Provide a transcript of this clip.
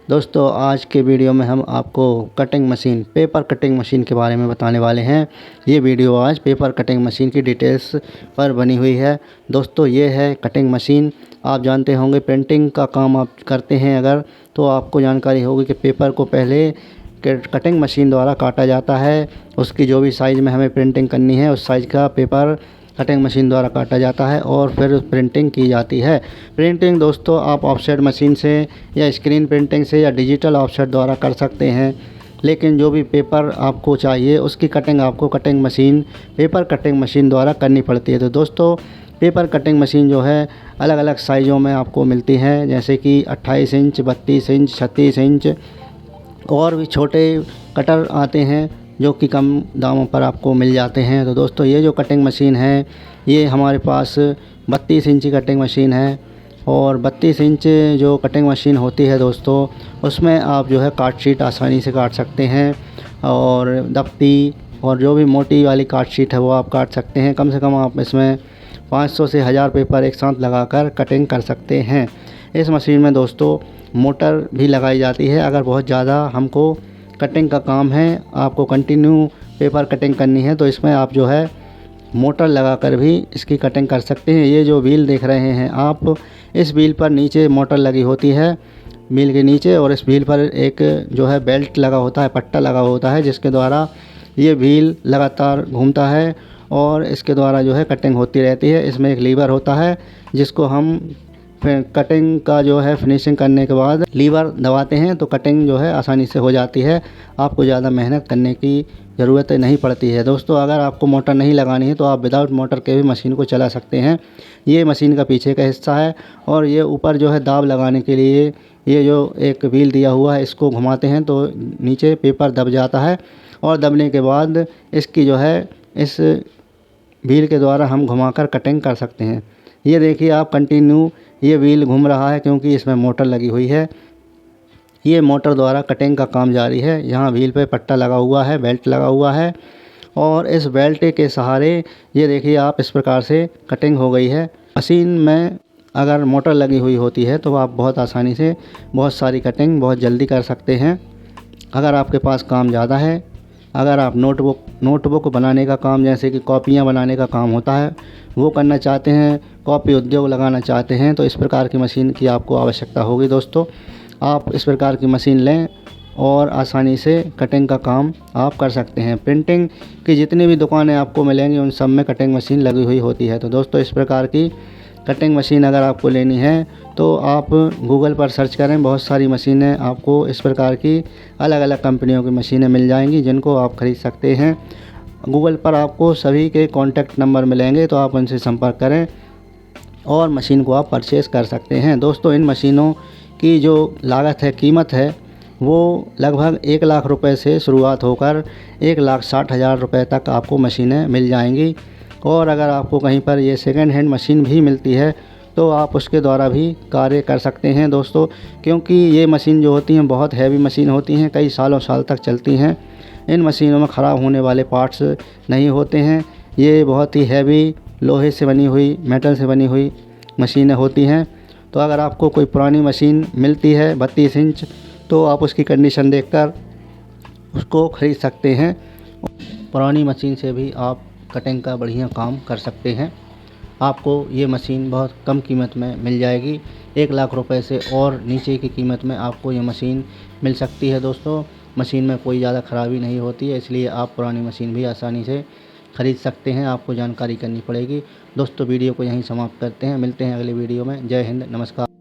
दोस्तों आज के वीडियो में हम आपको cutting machine paper cutting machine के बारे में बताने वाले हैं। ये वीडियो आज पेपर कटिंग मशीन की डिटेल्स पर बनी हुई है। दोस्तों ये है कटिंग मशीन। आप जानते होंगे प्रिंटिंग का काम आप करते हैं अगर, तो आपको जानकारी होगी कि पेपर को पहले कटिंग मशीन द्वारा काटा जाता है। उसकी जो भी साइज़ में हमें प्रिंटिंग करनी है उस साइज़ का पेपर कटिंग मशीन द्वारा काटा जाता है और फिर प्रिंटिंग की जाती है। प्रिंटिंग दोस्तों आप ऑफसेट मशीन से या स्क्रीन प्रिंटिंग से या डिजिटल ऑफसेट द्वारा कर सकते हैं, लेकिन जो भी पेपर आपको चाहिए उसकी कटिंग आपको cutting machine paper cutting machine द्वारा करनी पड़ती है। तो दोस्तों पेपर कटिंग मशीन जो है अलग अलग साइज़ों में आपको मिलती है, जैसे कि 28 इंच, 32 इंच, 36 इंच और भी छोटे कटर आते हैं जो कि कम दामों पर आपको मिल जाते हैं। तो दोस्तों ये जो कटिंग मशीन है ये हमारे पास 32 इंच की कटिंग मशीन है और 32 इंच जो कटिंग मशीन होती है दोस्तों उसमें आप जो है काट शीट आसानी से काट सकते हैं और दफ्ती और जो भी मोटी वाली काट शीट है वो आप काट सकते हैं। कम से कम आप इसमें 500 से 1000 पेपर एक साथ लगाकर कटिंग कर सकते हैं। इस मशीन में दोस्तों मोटर भी लगाई जाती है। अगर बहुत ज़्यादा हमको कटिंग का काम है, आपको कंटिन्यू पेपर कटिंग करनी है, तो इसमें आप जो है मोटर लगाकर भी इसकी कटिंग कर सकते हैं। ये जो व्हील देख रहे हैं आप, इस व्हील पर नीचे मोटर लगी होती है व्हील के नीचे, और इस व्हील पर एक जो है बेल्ट लगा होता है, पट्टा लगा होता है, जिसके द्वारा ये व्हील लगातार घूमता है और इसके द्वारा जो है कटिंग होती रहती है। इसमें एक लीवर होता है जिसको हम कटिंग का जो है फिनिशिंग करने के बाद लीवर दबाते हैं तो कटिंग जो है आसानी से हो जाती है। आपको ज़्यादा मेहनत करने की ज़रूरत नहीं पड़ती है। दोस्तों अगर आपको मोटर नहीं लगानी है तो आप विदाउट मोटर के भी मशीन को चला सकते हैं। ये मशीन का पीछे का हिस्सा है और ये ऊपर जो है दाब लगाने के लिए ये जो एक व्हील दिया हुआ है इसको घुमाते हैं तो नीचे पेपर दब जाता है और दबने के बाद इसकी जो है इस व्हील के द्वारा हम घुमाकर कटिंग कर सकते हैं। ये देखिए आप कंटिन्यू ये व्हील घूम रहा है क्योंकि इसमें मोटर लगी हुई है। ये मोटर द्वारा कटिंग का काम जारी है। यहाँ व्हील पे पट्टा लगा हुआ है, बेल्ट लगा हुआ है और इस बेल्ट के सहारे ये देखिए आप इस प्रकार से कटिंग हो गई है। मशीन में अगर मोटर लगी हुई होती है तो आप बहुत आसानी से बहुत सारी कटिंग बहुत जल्दी कर सकते हैं। अगर आपके पास काम ज़्यादा है, अगर आप नोटबुक बनाने का काम, जैसे कि कॉपियाँ बनाने का काम होता है, वो करना चाहते हैं, कॉपी उद्योग लगाना चाहते हैं, तो इस प्रकार की मशीन की आपको आवश्यकता होगी। दोस्तों आप इस प्रकार की मशीन लें और आसानी से कटिंग का काम आप कर सकते हैं। प्रिंटिंग की जितनी भी दुकानें आपको मिलेंगी उन सब में कटिंग मशीन लगी हुई होती है। तो दोस्तों इस प्रकार की कटिंग मशीन अगर आपको लेनी है तो आप गूगल पर सर्च करें, बहुत सारी मशीनें आपको इस प्रकार की अलग अलग कंपनियों की मशीनें मिल जाएंगी जिनको आप ख़रीद सकते हैं। गूगल पर आपको सभी के कॉन्टैक्ट नंबर मिलेंगे तो आप उनसे संपर्क करें और मशीन को आप परचेज़ कर सकते हैं। दोस्तों इन मशीनों की जो लागत है, कीमत है, वो लगभग 1 लाख रुपए से शुरुआत होकर 1,60,000 रुपये तक आपको मशीनें मिल जाएंगी। और अगर आपको कहीं पर ये सेकंड हैंड मशीन भी मिलती है तो आप उसके द्वारा भी कार्य कर सकते हैं दोस्तों, क्योंकि ये मशीन जो होती हैं बहुत हैवी मशीन होती हैं, कई सालों साल तक चलती हैं। इन मशीनों में ख़राब होने वाले पार्ट्स नहीं होते हैं। ये बहुत ही हैवी लोहे से बनी हुई, मेटल से बनी हुई मशीनें होती हैं। तो अगर आपको कोई पुरानी मशीन मिलती है 32 इंच तो आप उसकी कंडीशन देखकर उसको ख़रीद सकते हैं। पुरानी मशीन से भी आप कटिंग का बढ़िया काम कर सकते हैं। आपको ये मशीन बहुत कम कीमत में मिल जाएगी। 1 लाख रुपए से और नीचे की कीमत में आपको ये मशीन मिल सकती है। दोस्तों मशीन में कोई ज़्यादा ख़राबी नहीं होती है, इसलिए आप पुरानी मशीन भी आसानी से ख़रीद सकते हैं। आपको जानकारी करनी पड़ेगी। दोस्तों वीडियो को यहीं समाप्त करते हैं, मिलते हैं अगले वीडियो में। जय हिंद, नमस्कार।